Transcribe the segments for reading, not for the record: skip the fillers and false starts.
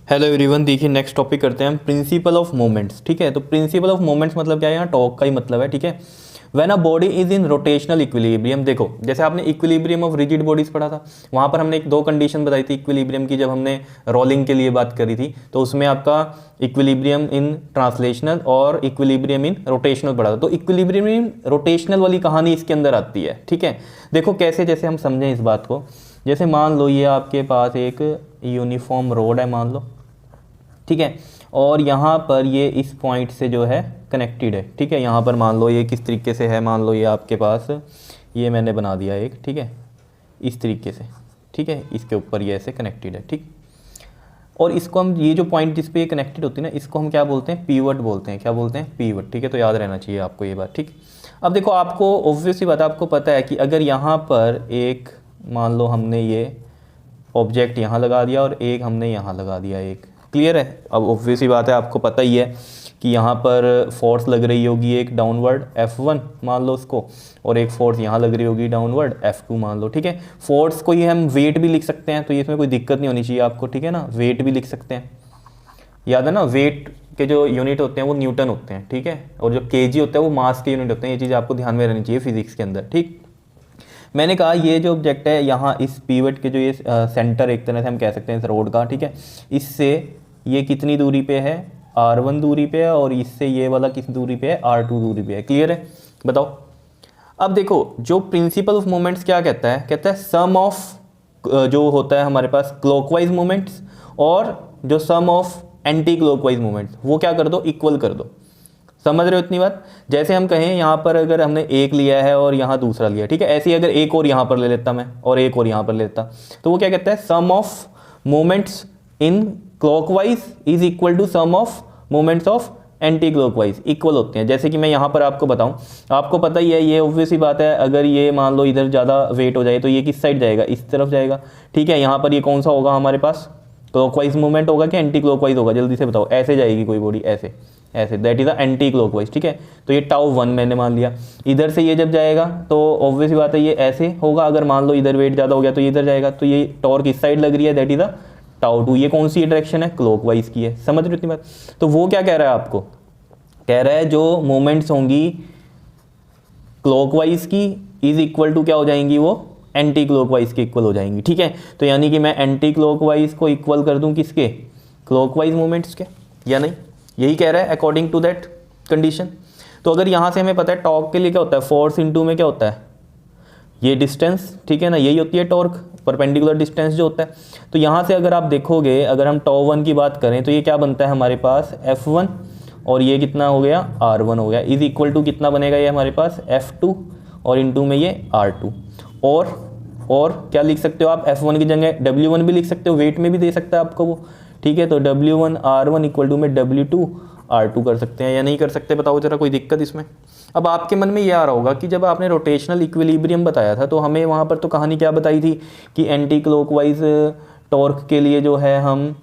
Hello everyone, देखिए next topic करते हैं हम प्रिंसिपल ऑफ मोमेंट्स। ठीक है, तो प्रिंसिपल ऑफ मोमेंट्स मतलब क्या है, यहाँ टॉक का ही मतलब है। ठीक है, when a body is in rotational equilibrium. देखो जैसे आपने इक्विलिब्रियम ऑफ रिजिड बॉडीज पढ़ा था, वहाँ पर हमने एक दो कंडीशन बताई थी इक्विलिब्रियम की, जब हमने रोलिंग के लिए बात करी थी। तो उसमें आपका इक्विलिब्रियम इन ट्रांसलेशनल और इक्विलिब्रियम इन रोटेशनल पढ़ा था। तो इक्विलिब्रियम इन रोटेशनल वाली कहानी इसके अंदर आती है। ठीक है, देखो कैसे, जैसे हम समझें इस बात को। जैसे मान लो ये आपके पास एक यूनिफॉर्म रोड है, मान लो। ठीक है, और यहाँ पर ये इस पॉइंट से जो है कनेक्टेड है। ठीक है, यहाँ पर मान लो ये किस तरीके से है, मान लो ये आपके पास ये मैंने बना दिया एक, ठीक है, इस तरीके से। ठीक है, इसके ऊपर ये ऐसे कनेक्टेड है। ठीक, और इसको हम, ये जो पॉइंट जिस पे ये कनेक्टेड होती है ना, इसको हम क्या बोलते हैं, पीवट बोलते हैं। क्या बोलते हैं, पीवट। ठीक है, तो याद रहना चाहिए आपको ये बात। ठीक, अब देखो आपको ऑब्वियसली बात है, आपको पता है कि अगर यहाँ पर एक, मान लो हमने ये ऑब्जेक्ट यहाँ लगा दिया और एक हमने यहाँ लगा दिया, एक, क्लियर है। अब ऑब्वियसली बात है, आपको पता ही है कि यहाँ पर फोर्स लग रही होगी एक डाउनवर्ड F1 मान लो उसको, और एक फोर्स यहाँ लग रही होगी डाउनवर्ड F2 मान लो। ठीक है, फोर्स को ही हम वेट भी लिख सकते हैं, तो इसमें कोई दिक्कत नहीं होनी चाहिए आपको। ठीक है ना, वेट भी लिख सकते हैं, याद है ना। वेट के जो यूनिट होते हैं वो न्यूटन होते हैं। ठीक है, और जो केजी होता है वो मास के यूनिट होते हैं। ये चीज़ आपको ध्यान में रहनी चाहिए फिजिक्स के अंदर। ठीक, मैंने कहा ये जो ऑब्जेक्ट है यहाँ, इस पीवट के जो ये सेंटर एक तरह से हम कह सकते हैं इस रोड का। ठीक है, इससे ये कितनी दूरी पे है, R1 दूरी पे है, और इससे ये वाला किस दूरी पे है, R2 दूरी पे है। क्लियर है, बताओ। अब देखो जो प्रिंसिपल ऑफ मोमेंट्स क्या कहता है, कहता है सम ऑफ जो होता है हमारे पास क्लॉकवाइज मोमेंट्स और जो सम ऑफ एंटी क्लॉकवाइज मोमेंट्स, वो क्या कर दो, इक्वल कर दो। समझ रहे हो इतनी बात। जैसे हम कहें यहाँ पर अगर हमने एक लिया है और यहाँ दूसरा लिया, ठीक है, ऐसे ही अगर एक और यहाँ पर ले लेता मैं और एक और यहाँ पर ले लेता, तो वो क्या कहता है, sum of moments in clockwise is equal to sum of moments of anti clockwise, equal होते हैं। जैसे कि मैं यहाँ पर आपको बताऊँ, आपको पता ही है, ये ऑब्वियस ही बात है, अगर ये मान लो इधर ज़्यादा वेट हो जाए तो ये किस साइड जाएगा, इस तरफ जाएगा। ठीक है, यहाँ पर ये कौन सा होगा हमारे पास, क्लॉकवाइज मूवमेंट होगा कि एंटी क्लॉकवाइज होगा, जल्दी से बताओ। ऐसे जाएगी कोई बॉडी, ऐसे ऐसे, that is a anti clockwise. ठीक है, तो ये τ1 मैंने मान लिया। इधर से ये जब जाएगा तो ऑब्वियस बात है ये ऐसे होगा, अगर मान लो इधर वेट ज़्यादा हो गया तो ये इधर जाएगा, तो ये टॉर्क इस साइड लग रही है, दैट इज अ τ2। ये कौन सी डायरेक्शन है, क्लॉकवाइज की है। समझ रहे हो इतनी बात। तो वो क्या कह रहा है आपको, कह रहा है जो मोमेंट्स होंगी क्लॉकवाइज की इज इक्वल टू क्या हो जाएंगी, वो एंटी क्लॉकवाइज के इक्वल हो जाएंगी। ठीक है, तो यानी कि मैं एंटी क्लॉकवाइज को इक्वल कर दूं किसके, क्लॉकवाइज मोमेंट्स के, या नहीं, यही कह रहा है अकॉर्डिंग टू दैट कंडीशन। तो अगर यहाँ से हमें पता है टॉर्क के लिए क्या होता है, फोर्स इनटू में क्या होता है, ये डिस्टेंस। ठीक है ना, यही होती है टॉर्क, परपेंडिकुलर डिस्टेंस जो होता है। तो यहाँ से अगर आप देखोगे, अगर हम τ1 की बात करें तो ये क्या बनता है हमारे पास, F1, और ये कितना हो गया, R1 हो गया, इज इक्वल टू कितना बनेगा ये हमारे पास, F2, और इनटू में ये R2। और क्या लिख सकते हो आप, F1 की जगह W1 भी लिख सकते हो, वेट में भी दे सकता है आपको वो। ठीक है, तो W1 R1 इक्वल टू में W2 R2 कर सकते हैं, या नहीं कर सकते, बताओ जरा, कोई दिक्कत इसमें। अब आपके मन में ये आ रहा होगा कि जब आपने रोटेशनल इक्विलिब्रियम बताया था तो हमें वहाँ पर तो कहानी क्या बताई थी कि एंटी क्लॉकवाइज टॉर्क के लिए जो है हम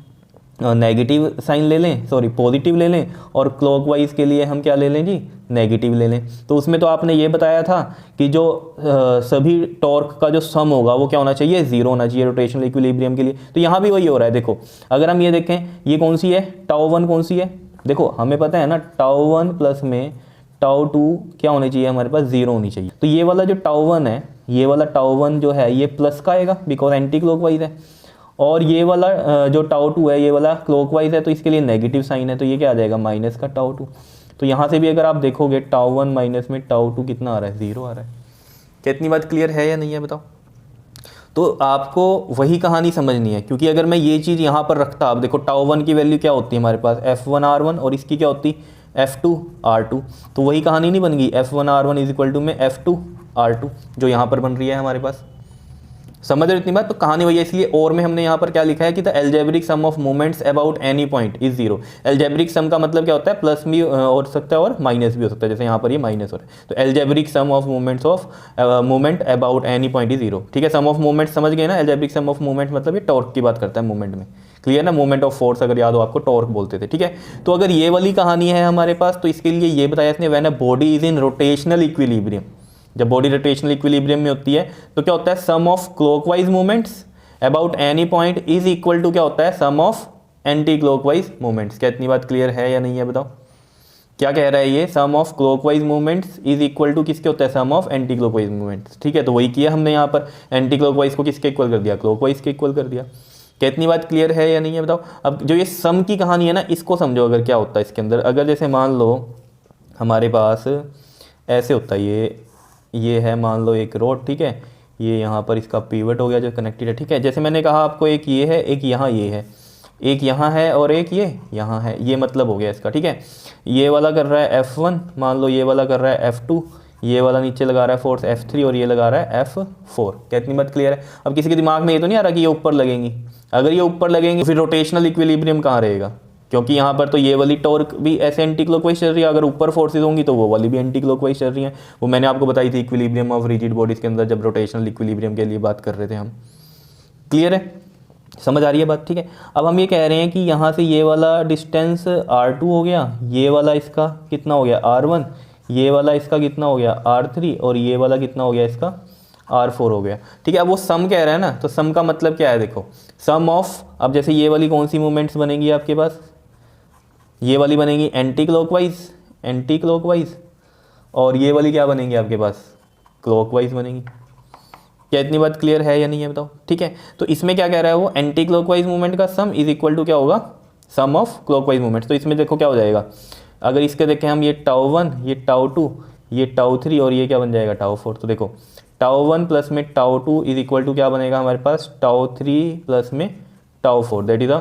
नेगेटिव साइन ले लें, सॉरी पॉजिटिव ले लें, और क्लॉकवाइज के लिए हम क्या ले लें जी, नेगेटिव ले लें। तो उसमें तो आपने ये बताया था कि जो सभी टॉर्क का जो सम होगा वो क्या होना चाहिए, जीरो होना चाहिए रोटेशनल इक्विलिब्रियम के लिए। तो यहाँ भी वही हो रहा है। देखो अगर हम ये देखें, ये कौन सी है, τ1 कौन सी है, देखो हमें पता है ना, τ1 प्लस में τ2 क्या होनी चाहिए हमारे पास, जीरो होनी चाहिए। तो ये वाला जो τ1 है, ये वाला τ1 जो है ये प्लस का आएगा बिकॉज एंटी क्लॉकवाइज है, और ये वाला जो τ2 है ये वाला क्लॉकवाइज है, तो इसके लिए नेगेटिव साइन है, तो ये क्या आ जाएगा, माइनस का τ2। तो यहाँ से भी अगर आप देखोगे τ1 माइनस में τ2 कितना आ रहा है, जीरो आ रहा है। क्या इतनी बात क्लियर है या नहीं है, बताओ। तो आपको वही कहानी समझनी है, क्योंकि अगर मैं ये चीज़ यहाँ पर रखता, आप देखो τ1 की वैल्यू क्या होती है हमारे पास, F1 R1, और इसकी क्या होती, F2 R2। तो वही कहानी नहीं बन गई, F1 R1 is equal to में F2 R2, जो यहाँ पर बन रही है हमारे पास। समझ रहे इतनी बात। तो कहानी वही है, इसलिए और में हमने यहाँ पर क्या लिखा है कि the algebraic sum of moments about any point is zero. Algebraic sum का मतलब क्या होता है, प्लस भी हो सकता है और माइनस भी हो सकता है, जैसे यहाँ पर ये माइनस हो रहा है। तो algebraic sum of moments of moment about any point is zero. ठीक है, सम ऑफ मोमेंट समझ गए ना, एल्जेब्रिक सम ऑफ मोमेंट मतलब ये टॉर्क की बात करता है मोमेंट में। क्लियर ना, मोमेंट ऑफ फोर्स अगर याद हो आपको, टॉर्क बोलते थे। ठीक है, तो अगर ये वाली कहानी है हमारे पास, तो इसके लिए ये बताया इसने, when a body is in rotational equilibrium, जब बॉडी रोटेशनल इक्विलिब्रियम में होती है तो क्या होता है, sum of clockwise movements about any point is equal to क्या होता है, sum of anti clockwise movements. क्या इतनी बात क्लियर है या नहीं है बताओ? क्या कह रहा है ये? Sum of clockwise movements is equal to किसके होता है? Sum of anti clockwise movements. ठीक है, तो वही किया हमने यहाँ पर, एंटी क्लॉकवाइज को किसके इक्वल कर दिया? क्लॉकवाइज के इक्वल कर दिया। क्या इतनी बात क्लियर है या नहीं है बताओ? अब जो ये सम की कहानी है ना, इसको समझो। अगर क्या होता है इसके अंदर, अगर जैसे मान लो हमारे पास ऐसे होता है, ये है मान लो एक रोड, ठीक है, ये यहाँ पर इसका पिवट हो गया जो कनेक्टेड है। ठीक है, जैसे मैंने कहा आपको, एक ये है, एक यहाँ ये है, एक यहाँ है और एक ये यहाँ है, ये मतलब हो गया इसका। ठीक है, ये वाला कर रहा है F1, मान लो ये वाला कर रहा है F2, ये वाला नीचे लगा रहा है फोर्स F3 और ये लगा रहा है F4। क्या इतनी बात क्लियर है? अब किसी के दिमाग में ये तो नहीं आ रहा कि ये ऊपर लगेंगी? अगर ये ऊपर लगेंगी फिर रोटेशनल इक्विलिब्रियम कहाँ रहेगा? क्योंकि यहाँ पर तो ये वाली टॉर्क भी ऐसे एंटी क्लॉकवाइज चल रही है, अगर ऊपर फोर्सेज होंगी तो वो वाली भी एंटी क्लॉकवाइज चल रही है। वो मैंने आपको बताई थी इक्विलिब्रियम ऑफ रिजिड बॉडीज के अंदर, जब रोटेशनल इक्विलिब्रियम के लिए बात कर रहे थे हम। क्लियर है? समझ आ रही है बात? ठीक है, अब हम ये कह रहे हैं कि यहाँ से ये वाला डिस्टेंस R2 हो गया, ये वाला इसका कितना हो गया? R1, ये वाला इसका कितना हो गया? R3, और ये वाला कितना हो गया इसका? R4 हो गया। ठीक है, अब वो सम कह रहा है ना, तो सम का मतलब क्या है? देखो, सम ऑफ, अब जैसे ये वाली कौन सी मूवमेंट्स बनेंगी आपके पास? ये वाली बनेगी एंटी क्लॉकवाइज, और ये वाली क्या बनेंगी आपके पास? क्लॉकवाइज बनेगी। क्या इतनी बात क्लियर है या नहीं है बताओ? ठीक है, तो इसमें क्या कह रहा है वो? एंटी क्लॉकवाइज मूवमेंट का सम इज इक्वल टू क्या होगा? सम ऑफ क्लॉकवाइज मूवमेंट। तो इसमें देखो क्या हो जाएगा, अगर इसके देखें हम, ये τ1, ये τ2, ये τ3 और ये क्या बन जाएगा? τ4। तो देखो τ1 प्लस में τ2 इज इक्वल टू क्या बनेगा हमारे पास? τ3 प्लस में τ4, दैट इज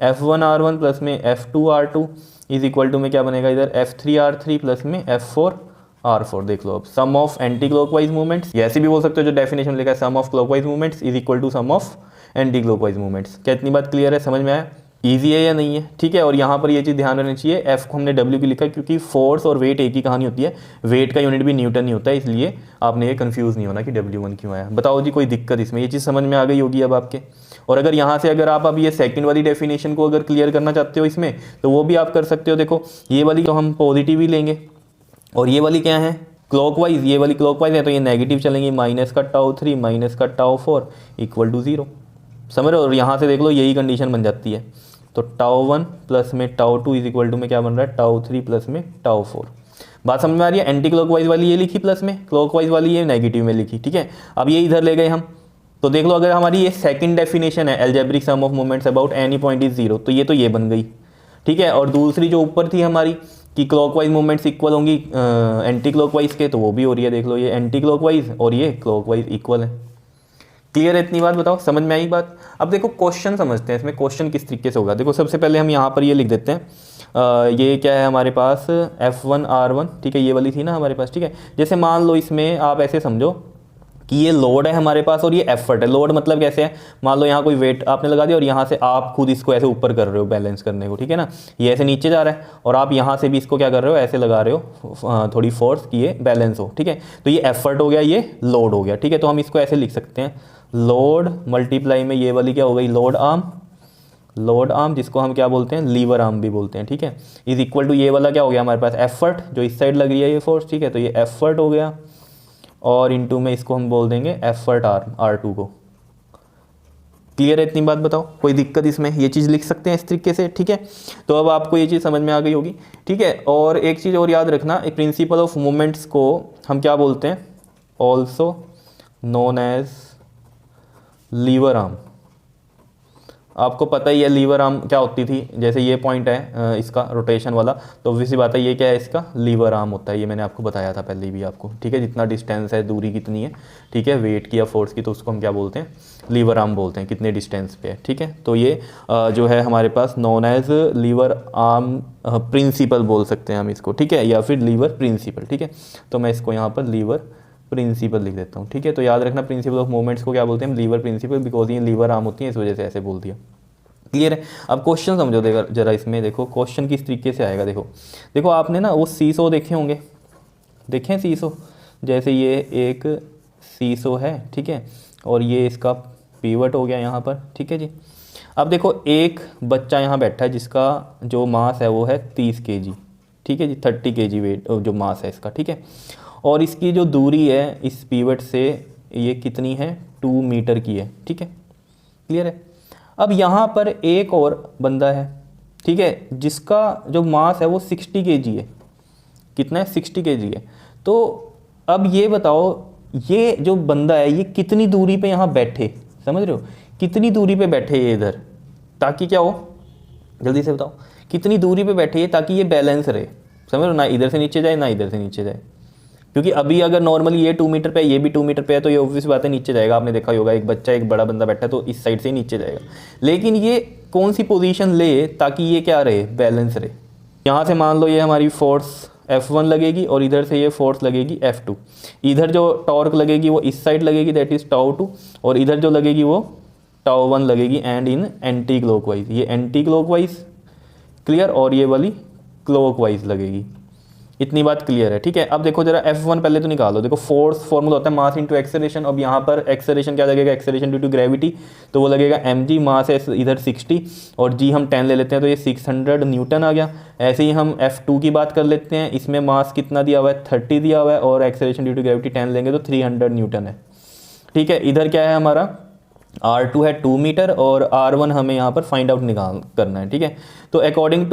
F1R1 प्लस में F2R2 इज इक्वल टू में क्या बनेगा इधर? F3R3 प्लस में F4R4। देख लो अब, सम ऑफ एंटी क्लॉकवाइज मूवमेंट्स, ये ऐसे भी बोल सकते हो जो डेफिनेशन लिखा है, sum of clockwise movements is equal to sum of anti clockwise movements. क्या इतनी बात क्लियर है? समझ में आया? ईजी है या नहीं है? ठीक है, और यहाँ पर ये चीज़ ध्यान रखनी चाहिए, एफ को हमने डब्ल्यू की लिखा है क्योंकि फोर्स और वेट एक ही कहानी होती है, वेट का यूनिट भी न्यूटन ही होता है, इसलिए आपने ये कंफ्यूज नहीं होना कि W1 क्यों आया। बताओ जी, कोई दिक्कत इसमें? ये चीज़ समझ में आ गई होगी अब आपके। और अगर यहाँ से अगर आप अब ये सेकंड वाली डेफिनेशन को अगर क्लियर करना चाहते हो इसमें, तो वो भी आप कर सकते हो। देखो, ये वाली तो हम पॉजिटिव ही लेंगे, और ये वाली क्या है? क्लॉकवाइज। ये वाली क्लॉकवाइज है तो ये नेगेटिव चलेंगी, माइनस का τ3 माइनस का τ4 इक्वल टू 0। समझ रहे हो? और यहाँ से देख लो यही कंडीशन बन जाती है, तो τ1 प्लस में τ2 इज इक्वल टू में क्या बन रहा है? τ3 प्लस में τ4। बात समझ में आ रही है? एंटी क्लॉकवाइज वाली ये लिखी प्लस में, क्लॉकवाइज वाली ये नेगेटिव में लिखी। ठीक है, अब ये इधर ले गए हम, तो देख लो अगर हमारी ये सेकंड डेफिनेशन है, algebraic sum of moments about any point is 0, तो ये बन गई। ठीक है, और दूसरी जो ऊपर थी हमारी कि क्लॉकवाइज मूवमेंट्स इक्वल होंगी एंटी क्लॉकवाइज के, तो वो भी हो रही है। देख लो, ये एंटी क्लॉकवाइज और ये क्लॉकवाइज इक्वल है। क्लियर है इतनी बात? बताओ, समझ में आई बात? अब देखो क्वेश्चन समझते हैं, इसमें क्वेश्चन किस तरीके से होगा। देखो, सबसे पहले हम यहाँ पर ये लिख देते हैं, ये क्या है हमारे पास? F1R1। ठीक है, ये वाली थी ना हमारे पास। ठीक है, जैसे मान लो इसमें आप ऐसे समझो कि ये लोड है हमारे पास और ये एफर्ट है। लोड मतलब कैसे है? मान लो यहाँ कोई वेट आपने लगा दिया और यहाँ से आप खुद इसको ऐसे ऊपर कर रहे हो बैलेंस करने को। ठीक है ना, ये ऐसे नीचे जा रहा है और आप यहाँ से भी इसको क्या कर रहे हो? ऐसे लगा रहे हो थोड़ी फोर्स कि ये बैलेंस हो। ठीक है, तो ये एफर्ट हो गया, ये लोड हो गया। ठीक है, तो हम इसको ऐसे लिख सकते हैं, लोड मल्टीप्लाई में ये वाली क्या हो गई? लोड आर्म, जिसको हम क्या बोलते हैं? लीवर आर्म भी बोलते हैं। ठीक है, इज इक्वल टू ये वाला क्या हो गया हमारे पास? एफर्ट, जो इस साइड लग रही है ये फोर्स। ठीक है, तो ये एफर्ट हो गया, और इनटू में इसको हम बोल देंगे एफर्ट आर्म, R2 को। क्लियर है इतनी बात? बताओ, कोई दिक्कत इसमें? ये चीज़ लिख सकते हैं इस तरीके से। ठीक है, तो अब आपको ये चीज़ समझ में आ गई होगी। ठीक है, और एक चीज़ और याद रखना, प्रिंसिपल ऑफ मोमेंट्स को हम क्या बोलते हैं? Also known as lever arm. आपको पता ही है लीवर आर्म क्या होती थी। जैसे ये पॉइंट है इसका रोटेशन वाला, तो ऑब्वियसली बात है ये क्या है? इसका लीवर आर्म होता है। ये मैंने आपको बताया था पहले भी आपको। ठीक है, जितना डिस्टेंस है, दूरी कितनी है, ठीक है, वेट की या फोर्स की, तो उसको हम क्या बोलते हैं? लीवर आर्म बोलते हैं, कितने डिस्टेंस पे है। ठीक है, तो ये जो है हमारे पास known as lever arm principle बोल सकते हैं हम इसको। ठीक है, या फिर लीवर प्रिंसिपल। ठीक है, तो मैं इसको यहाँ पर लीवर प्रिंसिपल लिख देता हूँ। ठीक है, तो याद रखना, प्रिंसिपल ऑफ मोमेंट्स को क्या बोलते हैं? लीवर प्रिंसिपल, बिकॉज ये लीवर आर्म होती है, इस वजह से ऐसे बोल दिया। क्लियर है? अब क्वेश्चन समझो जरा इसमें। देखो क्वेश्चन किस तरीके से आएगा। देखो आपने ना वो सीसो देखे होंगे, देखें सीसो? जैसे ये एक सीसो है, ठीक है, और ये इसका पीवट हो गया यहाँ पर। ठीक है जी, अब देखो एक बच्चा यहाँ बैठा है जिसका जो मास है वो है 30 kg। ठीक है जी, 30 kg वेट जो मास है इसका। ठीक है, और इसकी जो दूरी है इस पीवट से ये कितनी है? 2 मीटर की है। ठीक है, क्लियर है? अब यहाँ पर एक और बंदा है, ठीक है, जिसका जो मास है वो 60 kg है। कितना है? 60 kg है। तो अब ये बताओ, ये जो बंदा है ये कितनी दूरी पे यहाँ बैठे, समझ रहे हो, कितनी दूरी पे बैठे ये इधर, ताकि क्या हो, जल्दी से बताओ, कितनी दूरी पे बैठे ये ताकि ये बैलेंस रहे, समझ रहे हो, ना इधर से नीचे जाए ना इधर से नीचे जाए। क्योंकि अभी अगर नॉर्मली ये 2 मीटर पे है, ये भी 2 मीटर पे है, तो ये ऑब्वियस बात है नीचे जाएगा। आपने देखा ही होगा, एक बच्चा एक बड़ा बंदा बैठा है तो इस साइड से ही नीचे जाएगा। लेकिन ये कौन सी पोजीशन ले ताकि ये क्या रहे, बैलेंस रहे। यहाँ से मान लो ये हमारी फोर्स F1 लगेगी और इधर से ये फोर्स लगेगी F2। इधर जो टॉर्क लगेगी वो इस साइड लगेगी, दैट इज τ2, और इधर जो लगेगी वो τ1 लगेगी, एंड इन एंटी क्लॉकवाइज। ये एंटी क्लॉकवाइज, क्लियर, और ये वाली क्लॉकवाइज लगेगी। इतनी बात क्लियर है, ठीक है। अब देखो जरा F1 पहले तो निकालो। देखो फोर्स फॉर्मूला होता है मास इंटू एक्सेलरेशन। अब यहाँ पर एक्सेलरेशन क्या लगेगा, एक्सेलरेशन ड्यू टू ग्रेविटी, तो वो लगेगा mg, मास है इधर 60 और g हम 10 ले लेते हैं तो ये 600 न्यूटन आ गया। ऐसे ही हम F2 की बात कर लेते हैं, इसमें मास कितना दिया हुआ है, 30 दिया हुआ है, और एक्सेलरेशन ड्यू टू ग्रेविटी 10 लेंगे तो 300 न्यूटन है, ठीक है। इधर क्या है हमारा, R2 है 2 मीटर और R1 हमें यहाँ पर फाइंड आउट निकाल करना है, ठीक है। तो अकॉर्डिंग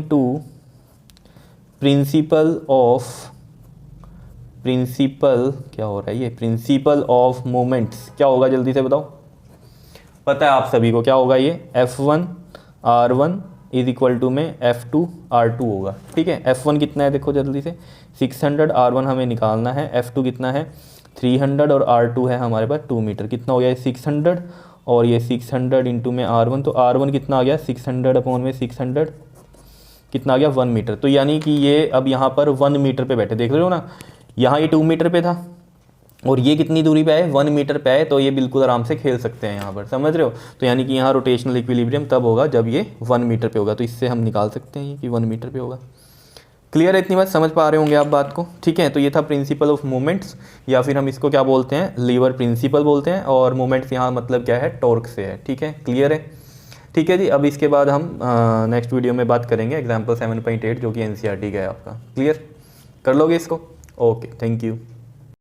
टू प्रिंसिपल क्या हो रहा है, ये प्रिंसिपल ऑफ मोमेंट्स क्या होगा, जल्दी से बताओ। पता है आप सभी को क्या होगा, ये F1 R1 is equal to में F2 R2 होगा, ठीक है। F1 कितना है देखो जल्दी से 600, R1 हमें निकालना है, F2 कितना है 300 और R2 है हमारे पास 2 मीटर। कितना हो गया ये 600 और ये 600 इंटू में R1, तो R1 कितना आ गया 600 अपॉन में 600 कितना आ गया 1 मीटर। तो यानी कि ये अब यहाँ पर 1 मीटर पे बैठे, देख रहे हो ना, यहाँ ये 2 मीटर पे था और ये कितनी दूरी पे आए, 1 मीटर पे आए, तो ये बिल्कुल आराम से खेल सकते हैं यहाँ पर, समझ रहे हो। तो यानी कि यहाँ रोटेशनल इक्विलिब्रियम तब होगा जब ये 1 मीटर पे होगा। तो इससे हम निकाल सकते हैं कि 1 मीटर पे होगा। क्लियर है, इतनी बात समझ पा रहे होंगे आप बात को, ठीक है। तो ये था प्रिंसिपल ऑफ मोमेंट्स, या फिर हम इसको क्या बोलते हैं, लीवर प्रिंसिपल बोलते हैं, और मोमेंट्स यहाँ मतलब क्या है, टॉर्क से है, ठीक है। क्लियर है, ठीक है जी। अब इसके बाद हम नेक्स्ट वीडियो में बात करेंगे एग्जाम्पल 7.8 जो कि NCERT का है आपका। क्लियर कर लोगे इसको, ओके, थैंक यू।